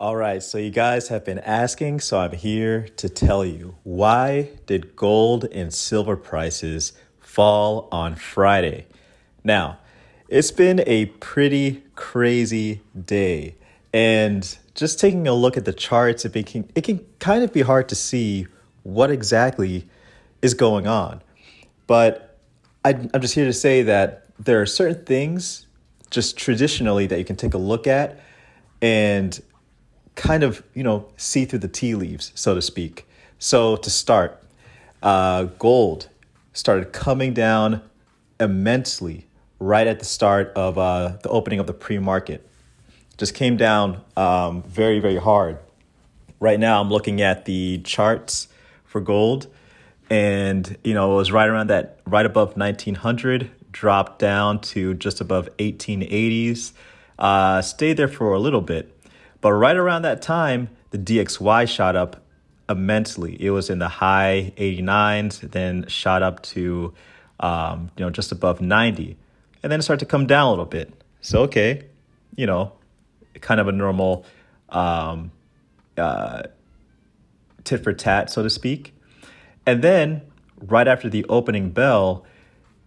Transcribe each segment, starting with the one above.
All right, so you guys have been asking, so I'm here to tell you, why did gold and silver prices fall on Friday? Now, it's been a pretty crazy day, and just taking a look at the charts, it can kind of be hard to see what exactly is going on. But I'm just here to say that there are certain things just traditionally that you can take a look at and kind of, see through the tea leaves, so to speak. So to start, gold started coming down immensely right at the start of the opening of the pre-market. Just came down very, very hard. Right now, I'm looking at the charts for gold, and it was right around that, right above 1900, dropped down to just above 1880s, stayed there for a little bit. But right around that time, the DXY shot up immensely. It was in the high 89s, then shot up to, just above 90, and then it started to come down a little bit. So, okay, you know, kind of a normal tit for tat, so to speak. And then right after the opening bell,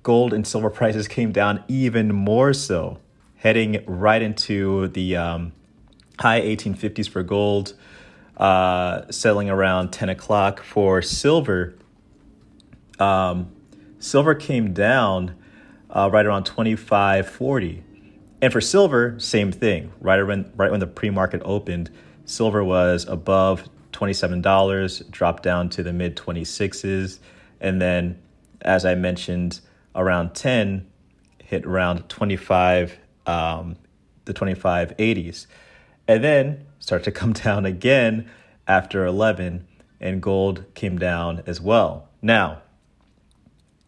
gold and silver prices came down even more so, heading right into the high 1850s for gold, settling around 10 o'clock. For silver, silver came down right around 25.40. And for silver, same thing. Right when the pre-market opened, silver was above $27, dropped down to the mid 26s, and then, as I mentioned, around 10, hit around 25, the 25.80s, and then start to come down again after 11, and gold came down as well. Now,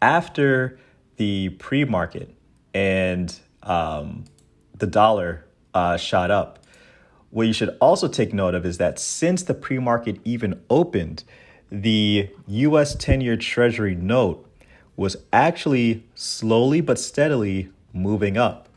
after the pre-market and the dollar shot up, what you should also take note of is that since the pre-market even opened, the U.S. 10-year Treasury note was actually slowly but steadily moving up.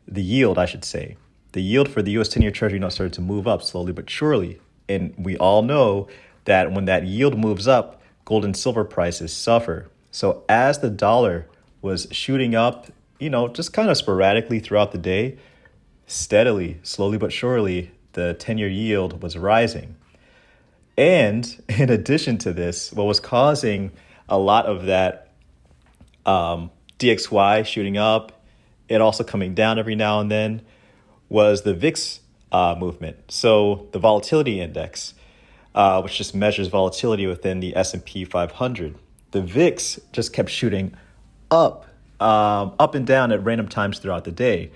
The yield, I should say. The yield for the U.S. 10-year Treasury note started to move up slowly but surely. And we all know that when that yield moves up, gold and silver prices suffer. So as the dollar was shooting up, just kind of sporadically throughout the day, steadily, slowly but surely, the 10-year yield was rising. And in addition to this, what was causing a lot of that DXY shooting up, it also coming down every now and then, was the VIX movement. So the volatility index, which just measures volatility within the S&P 500. The VIX just kept shooting up and down at random times throughout the day.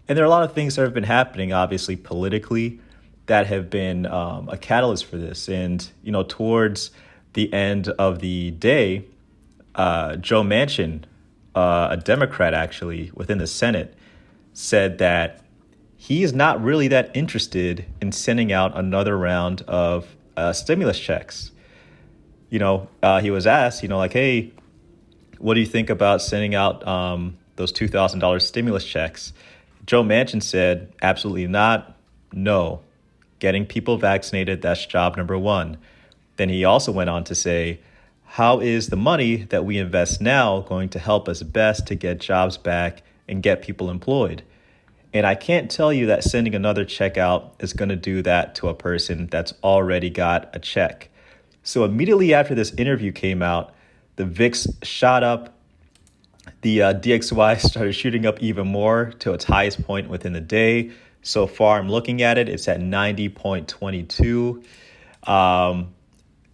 And there are a lot of things that have been happening, obviously, politically, that have been a catalyst for this. And, towards the end of the day, Joe Manchin, a Democrat actually within the Senate, said that he is not really that interested in sending out another round of stimulus checks. He was asked, hey, what do you think about sending out those $2,000 stimulus checks? Joe Manchin said, absolutely not. No. Getting people vaccinated, that's job number one. Then he also went on to say, how is the money that we invest now going to help us best to get jobs back and get people employed? And I can't tell you that sending another check out is going to do that to a person that's already got a check. So immediately after this interview came out, the VIX shot up. The DXY started shooting up even more to its highest point within the day. So far, I'm looking at it, it's at 90.22.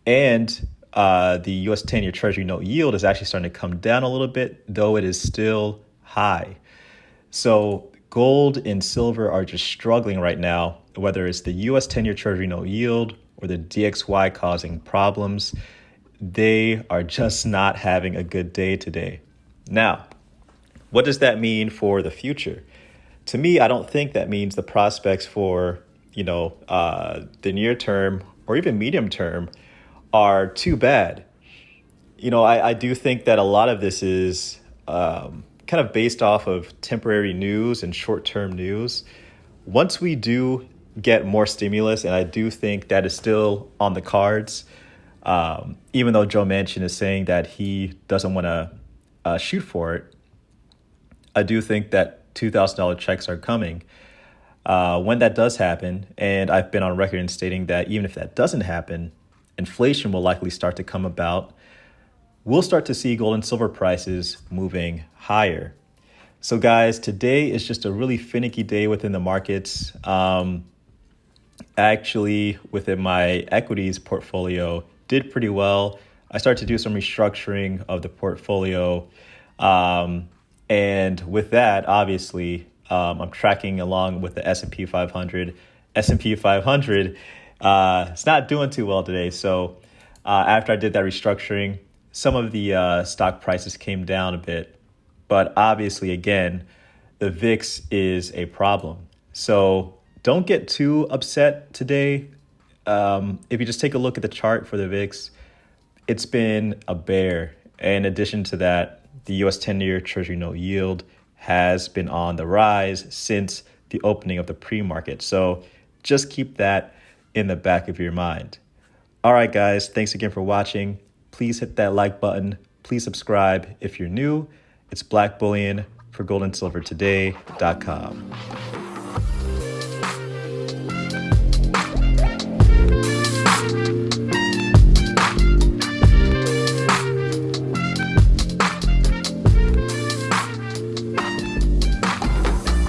And the U.S. 10-year Treasury note yield is actually starting to come down a little bit, though it is still high. So gold and silver are just struggling right now, whether it's the U.S. 10-year Treasury note yield or the DXY causing problems. They are just not having a good day today. Now, what does that mean for the future? To me, I don't think that means the prospects for, the near term or even medium term are too bad. I do think that a lot of this is kind of based off of temporary news and short-term news. Once we do get more stimulus, and I do think that is still on the cards. Even though Joe Manchin is saying that he doesn't want to shoot for it, I do think that $2,000 checks are coming. When that does happen, and I've been on record in stating that even if that doesn't happen, inflation will likely start to come about. We'll start to see gold and silver prices moving higher. So guys, today is just a really finicky day within the markets. Actually, within my equities portfolio, did pretty well. I started to do some restructuring of the portfolio. And with that, obviously, I'm tracking along with the S&P 500. S&P 500, it's not doing too well today. So after I did that restructuring, some of the stock prices came down a bit. But obviously, again, the VIX is a problem. So don't get too upset today. If you just take a look at the chart for the VIX, it's been a bear. In addition to that, the U.S. 10-year Treasury note yield has been on the rise since the opening of the pre-market. So just keep that in the back of your mind. All right, guys, thanks again for watching. Please hit that like button. Please subscribe if you're new. It's Black Bullion for goldandsilvertoday.com.